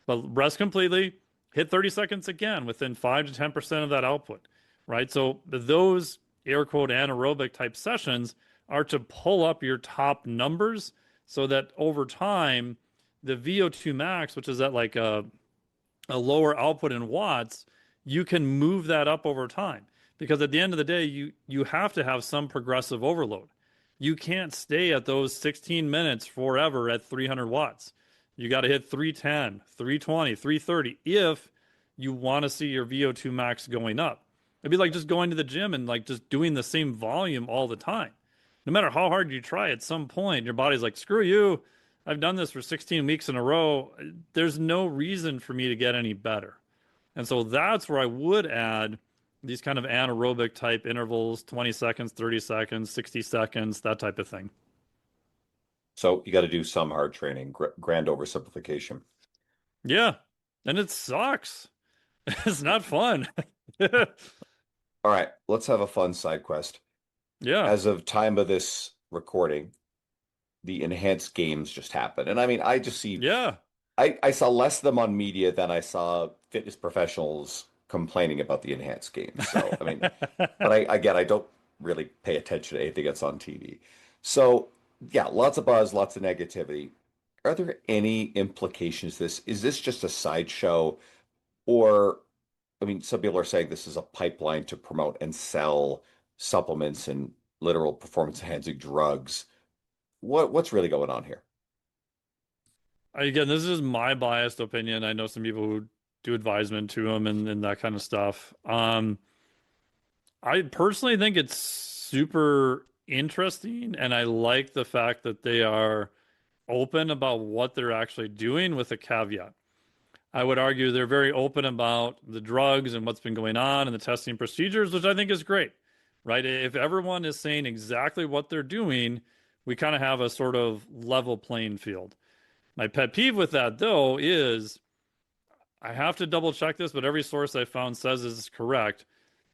But rest completely, hit 30 seconds again within 5 to 10% of that output, right? So those air quote anaerobic type sessions are to pull up your top numbers so that over time, the VO2 max, which is at like a lower output in watts, you can move that up over time. Because at the end of the day, you have to have some progressive overload. You can't stay at those 16 minutes forever at 300 watts. You got to hit 310, 320, 330 if you want to see your VO2 max going up. It'd be like just going to the gym and like just doing the same volume all the time. No matter how hard you try, at some point, your body's like, screw you. I've done this for 16 weeks in a row. There's no reason for me to get any better. And so that's where I would add these kind of anaerobic type intervals, 20 seconds, 30 seconds, 60 seconds, that type of thing. So you got to do some hard training, grand oversimplification. Yeah. And it sucks. It's not fun. All right, let's have a fun side quest. Yeah. As of time of this recording, the enhanced games just happened. And I mean, I just see Yeah. I saw less of them on media than I saw fitness professionals complaining about the enhanced games. So, I mean, but I don't really pay attention to anything that's on TV. So, yeah, lots of buzz, lots of negativity. Are there any implications to this? Is this just a sideshow? Or, I mean, some people are saying this is a pipeline to promote and sell supplements and literal performance-enhancing drugs. What's really going on here? Again, this is my biased opinion. I know some people who do advisement to them and that kind of stuff. I personally think it's super interesting, and I like the fact that they are open about what they're actually doing with a caveat. I would argue they're very open about the drugs and what's been going on and the testing procedures, which I think is great, right? If everyone is saying exactly what they're doing, we kind of have a sort of level playing field. My pet peeve with that, though, is I have to double check this, but every source I found says this is correct.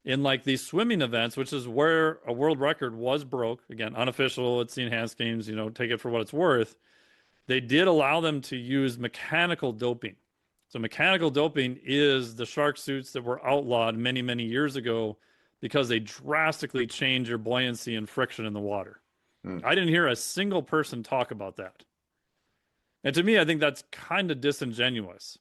In like these swimming events, which is where a world record was broke, again, unofficial, it's the enhanced games, take it for what it's worth. They did allow them to use mechanical doping. So mechanical doping is the shark suits that were outlawed many, many years ago because they drastically change your buoyancy and friction in the water. I didn't hear a single person talk about that. And to me, I think that's kind of disingenuous.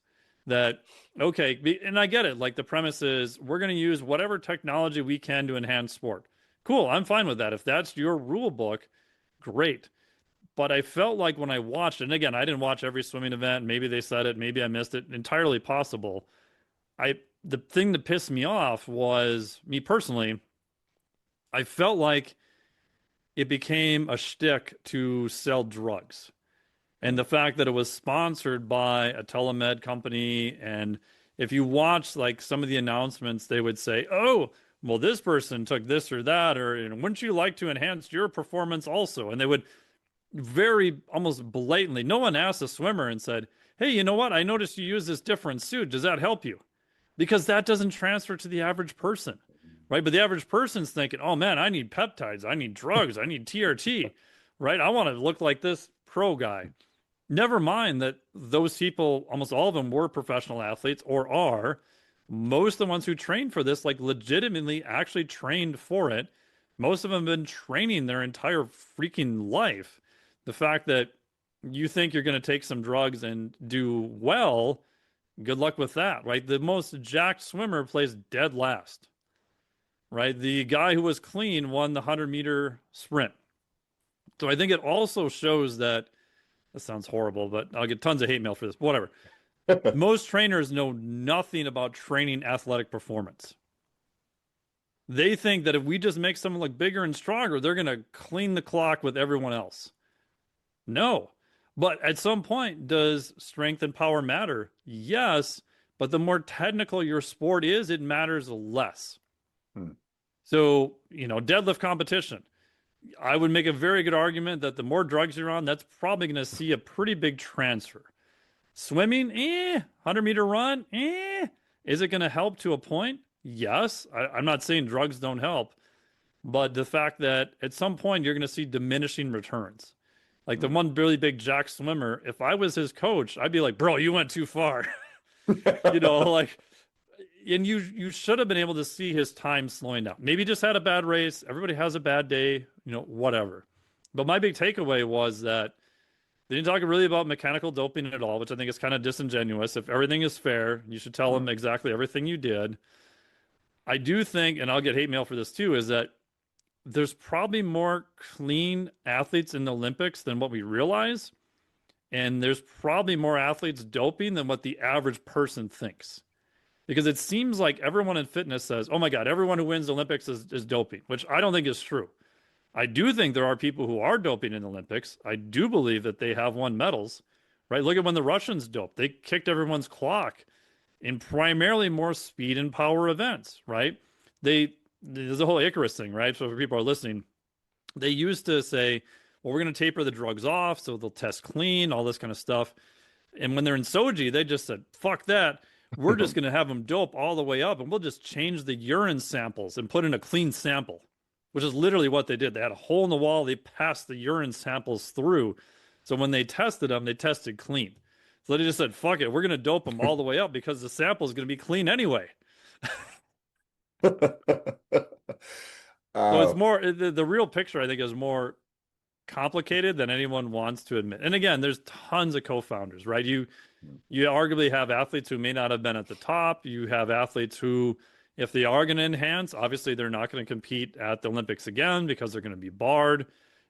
That, okay, and I get it. Like the premise is we're going to use whatever technology we can to enhance sport. Cool, I'm fine with that. If that's your rule book, great. But I felt like when I watched, and again, I didn't watch every swimming event. Maybe they said it, maybe I missed it. Entirely possible. The thing that pissed me off was, me personally, I felt like it became a shtick to sell drugs. And the fact that it was sponsored by a telemed company. And if you watch like some of the announcements, they would say, oh, well, this person took this or that, or wouldn't you like to enhance your performance also? And they would very almost blatantly, no one asked a swimmer and said, hey, you know what? I noticed you use this different suit. Does that help you? Because that doesn't transfer to the average person, right? But the average person's thinking, oh man, I need peptides. I need drugs. I need TRT, right? I want to look like this pro guy. Never mind that those people, almost all of them were professional athletes or are. Most of the ones who trained for this, like legitimately actually trained for it. Most of them have been training their entire freaking life. The fact that you think you're going to take some drugs and do well, good luck with that, right? The most jacked swimmer plays dead last, right? The guy who was clean won the 100-meter sprint. So I think it also shows that, this sounds horrible, but I'll get tons of hate mail for this. Whatever. Most trainers know nothing about training athletic performance. They think that if we just make someone look bigger and stronger, they're going to clean the clock with everyone else. No. But at some point, does strength and power matter? Yes. But the more technical your sport is, it matters less. So, deadlift competition. I would make a very good argument that the more drugs you're on, that's probably going to see a pretty big transfer. Swimming, 100-meter run, Is it going to help to a point? Yes. I'm not saying drugs don't help, but the fact that at some point you're going to see diminishing returns. Like the one really big jack swimmer, if I was his coach, I'd be like, bro, you went too far. And you should have been able to see his time slowing down. Maybe he just had a bad race. Everybody has a bad day, whatever. But my big takeaway was that they didn't talk really about mechanical doping at all, which I think is kind of disingenuous. If everything is fair, you should tell them exactly everything you did. I do think, and I'll get hate mail for this too, is that there's probably more clean athletes in the Olympics than what we realize. And there's probably more athletes doping than what the average person thinks. Because it seems like everyone in fitness says, oh my God, everyone who wins the Olympics is doping, which I don't think is true. I do think there are people who are doping in the Olympics. I do believe that they have won medals, right? Look at when the Russians doped. They kicked everyone's clock in primarily more speed and power events, right? There's a whole Icarus thing, right? So for people who are listening, they used to say, well, we're going to taper the drugs off, so they'll test clean, all this kind of stuff. And when they're in Sochi, they just said, fuck that. We're just going to have them dope all the way up, and we'll just change the urine samples and put in a clean sample, which is literally what they did. They had a hole in the wall. They passed the urine samples through. So when they tested them, they tested clean. So they just said, fuck it. We're going to dope them all the way up because the sample is going to be clean anyway. So it's Uh, more the real picture, I think, is more complicated than anyone wants to admit. And again, there's tons of co-founders, right? You arguably have athletes who may not have been at the top. You have athletes who, if they are going to enhance, obviously they're not going to compete at the Olympics again because they're going to be barred.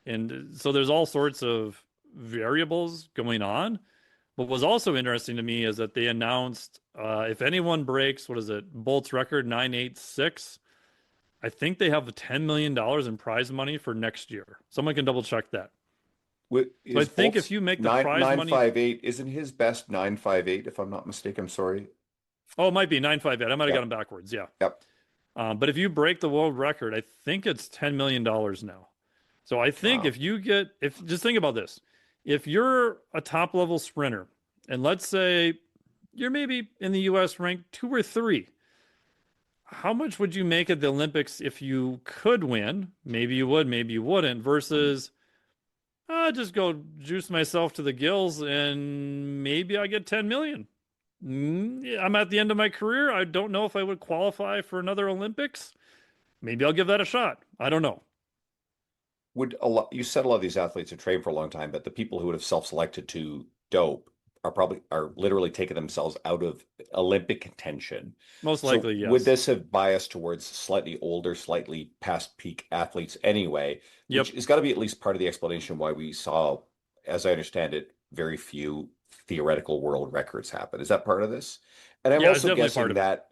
And so there's all sorts of variables going on. What was also interesting to me is that they announced if anyone breaks, what is it, Bolt's record, 986, I think they have $10 million in prize money for next year. Someone can double check that. So I is think if Bolt's you make the nine prize nine money, five eight? Isn't his best 958? If I'm not mistaken, I'm sorry. oh, it might be 958. I might have got Yep. them backwards. Yeah. Yep. But if you break the world record, I think it's $10 million now. So I think Wow. if you get, if just think about this, if you're a top level sprinter, and let's say you're maybe in the US ranked 2 or 3, how much would you make at the Olympics if you could win? Maybe you would, maybe you wouldn't, versus just go juice myself to the gills and maybe I get 10 million. Yeah, I'm at the end of my career. I don't know if I would qualify for another Olympics. Maybe I'll give that a shot. I don't know. Would a lot, you said a lot of these athletes have trained for a long time, but the people who would have self-selected to dope are literally taking themselves out of Olympic contention. Most So likely, would yes. this have biased towards slightly older, slightly past peak athletes anyway, which Yep. has got to be at least part of the explanation why we saw, as I understand it, very few theoretical world records happen. Is that part of this? And I'm Yeah, it's also definitely part guessing of it. that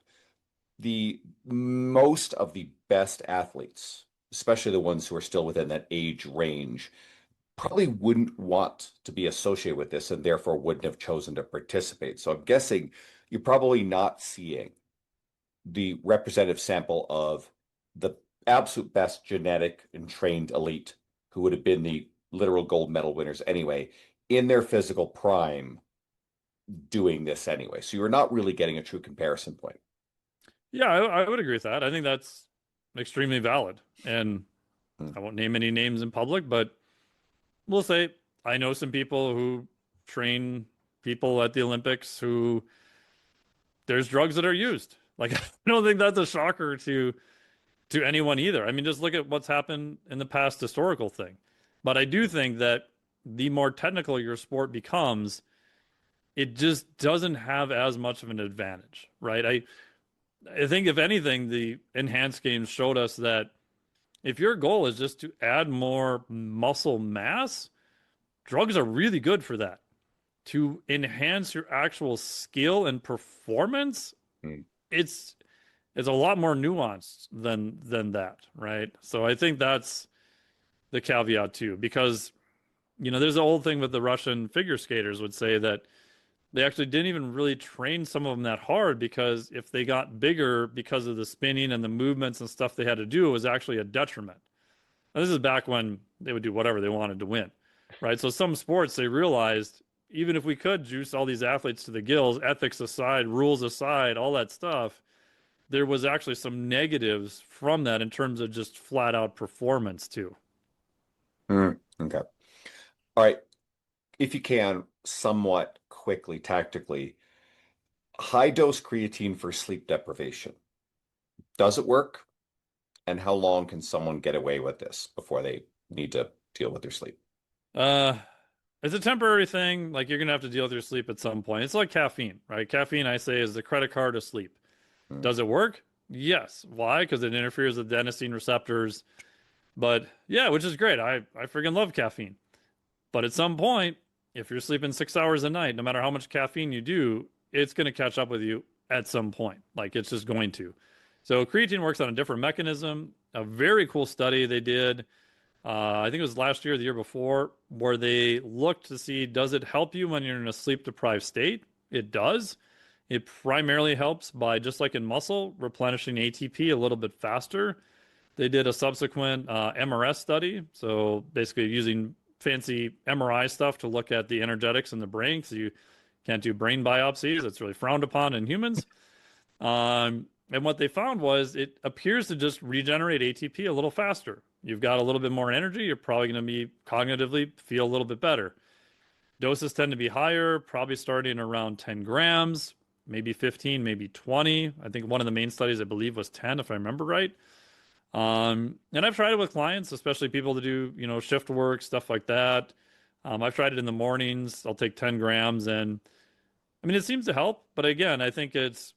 the most of the best athletes, especially the ones who are still within that age range, probably wouldn't want to be associated with this and therefore wouldn't have chosen to participate. So I'm guessing you're probably not seeing the representative sample of the absolute best genetic and trained elite who would have been the literal gold medal winners anyway in their physical prime doing this anyway. So you're not really getting a true comparison point. Yeah, I would agree with that. I think that's extremely valid. And Hmm. I won't name any names in public, but we'll say I know some people who train people at the Olympics who there's drugs that are used. Like I don't think that's a shocker to anyone either. I mean, just look at what's happened in the past historical thing. But I do think that the more technical your sport becomes, it just doesn't have as much of an advantage, right? I think if anything, the enhanced games showed us that if your goal is just to add more muscle mass, drugs are really good for that. To enhance your actual skill and performance, Hmm. it's it's a lot more nuanced than that, right? So I think that's the caveat too, because there's the old thing with the Russian figure skaters would say that they actually didn't even really train some of them that hard because if they got bigger because of the spinning and the movements and stuff they had to do, it was actually a detriment. And this is back when they would do whatever they wanted to win, right? So some sports they realized even if we could juice all these athletes to the gills, ethics aside, rules aside, all that stuff, there was actually some negatives from that in terms of just flat out performance too. Hmm. Okay. All right. If you can, somewhat quickly, tactically, high dose creatine for sleep deprivation. Does it work? And how long can someone get away with this before they need to deal with their sleep? Uh, it's a temporary thing. Like you're gonna have to deal with your sleep at some point. It's like caffeine, right? Caffeine, I say, is the credit card of sleep. Hmm. Does it work? Yes. Why? Because it interferes with adenosine receptors. But yeah, which is great. I freaking love caffeine. But at some point, if you're sleeping 6 hours a night, no matter how much caffeine you do, it's going to catch up with you at some point. Like it's just going to. So creatine works on a different mechanism. A very cool study they did, I think it was last year, or the year before, where they looked to see does it help you when you're in a sleep deprived state? It does. It primarily helps by just like in muscle, replenishing ATP a little bit faster. They did a subsequent MRS study, so basically using fancy MRI stuff to look at the energetics in the brain because you can't do brain biopsies. It's really frowned upon in humans. And what they found was it appears to just regenerate ATP a little faster. You've got a little bit more energy. You're probably going to be cognitively feel a little bit better. Doses tend to be higher, probably starting around 10 grams. maybe 15, maybe 20. I think one of the main studies I believe was 10, if I remember right. And I've tried it with clients, especially people that do, shift work, stuff like that. I've tried it in the mornings. I'll take 10 grams and I mean, it seems to help, but again, I think it's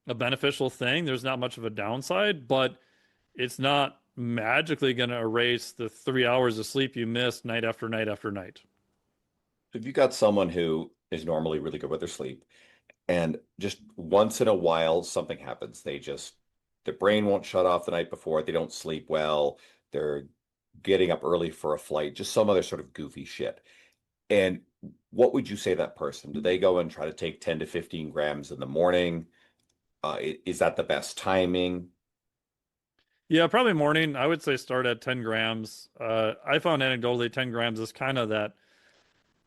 a beneficial thing. There's not much of a downside, but it's not magically going to erase the 3 hours of sleep you missed night after night after night. If you got someone who is normally really good with their sleep, and just once in a while something happens, their brain won't shut off the night before, they don't sleep well, they're getting up early for a flight, just some other sort of goofy shit. And what would you say to that person? Do they go and try to take 10 to 15 grams in the morning? Is that the best timing? Yeah, probably morning. I would say start at 10 grams. I found anecdotally 10 grams is kind of that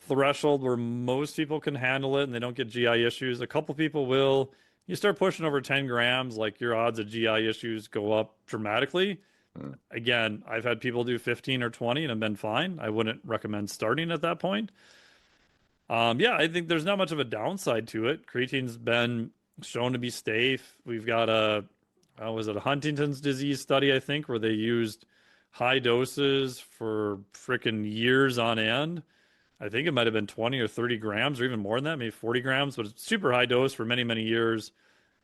threshold where most people can handle it and they don't get GI issues. A couple people will. You start pushing over 10 grams, like your odds of GI issues go up dramatically. Hmm. Again, I've had people do 15 or 20 and have been fine. I wouldn't recommend starting at that point. Yeah, I think there's not much of a downside to it. Creatine's been shown to be safe. We've got was it a Huntington's disease study, I think, where they used high doses for freaking years on end. I think it might have been 20 or 30 grams or even more than that, maybe 40 grams, but it's super high dose for many, many years.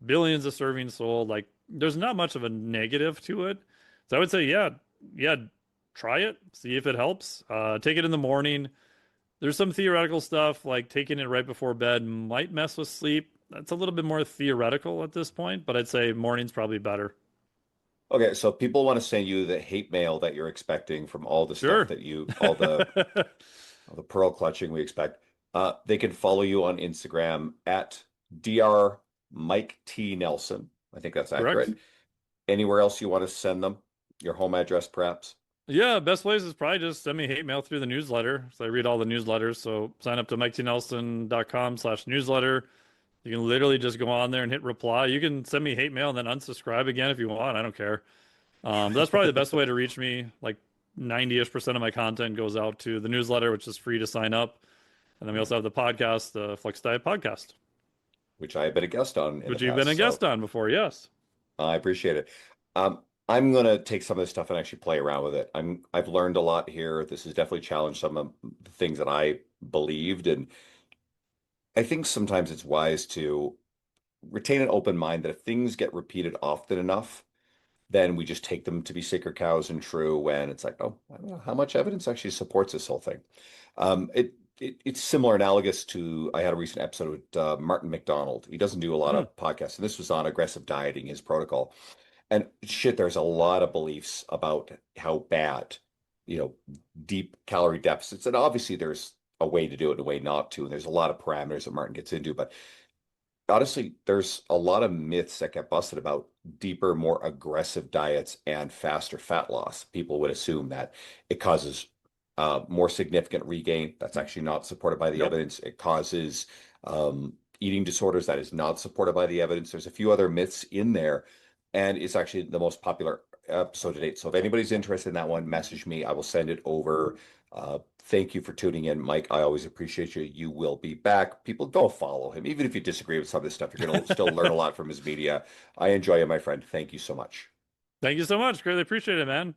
Billions of servings sold. Like, there's not much of a negative to it. So I would say, yeah, try it, see if it helps. Take it in the morning. There's some theoretical stuff like taking it right before bed might mess with sleep. That's a little bit more theoretical at this point, but I'd say morning's probably better. Okay, so people want to send you the hate mail that you're expecting from all the stuff Sure. that all the pearl clutching we expect. They can follow you on Instagram at Dr. Mike T. Nelson. I think that's Correct. accurate. Anywhere else you want to send them? Your home address, perhaps? Yeah, best place is probably just send me hate mail through the newsletter. So I read all the newsletters. So sign up to miketnelson.com/newsletter. You can literally just go on there and hit reply. You can send me hate mail and then unsubscribe again if you want. I don't care. That's probably the best way to reach me. Like 90-ish% of my content goes out to the newsletter, which is free to sign up. And then we also have the podcast, the Flex Diet Podcast, Which I have been a guest on in the which you've been past. a guest on before. Yes. I appreciate it. I'm gonna take some of this stuff and actually play around with it. I've learned a lot here. This has definitely challenged some of the things that I believed, and I think sometimes it's wise to retain an open mind that if things get repeated often enough, then we just take them to be sacred cows and true when it's like, oh, I don't know how much evidence actually supports this whole thing. It's similar, analogous to I had a recent episode with Martin McDonald. He doesn't do a lot Hmm. of podcasts, and this was on aggressive dieting, his protocol. And shit, there's a lot of beliefs about how bad, deep calorie deficits. And obviously there's a way to do it and a way not to. And there's a lot of parameters that Martin gets into. But honestly, there's a lot of myths that get busted about deeper, more aggressive diets and faster fat loss. People would assume that it causes more significant regain. That's actually not supported by the Nope. evidence. It causes eating disorders. That is not supported by the evidence. There's a few other myths in there, and it's actually the most popular episode to date. So if anybody's interested in that one, message me. I will send it over. Thank you for tuning in, Mike. I always appreciate you. You will be back. People, go follow him. Even if you disagree with some of this stuff, you're going to still learn a lot from his media. I enjoy it, my friend. Thank you so much. Thank you so much. Greatly appreciate it, man.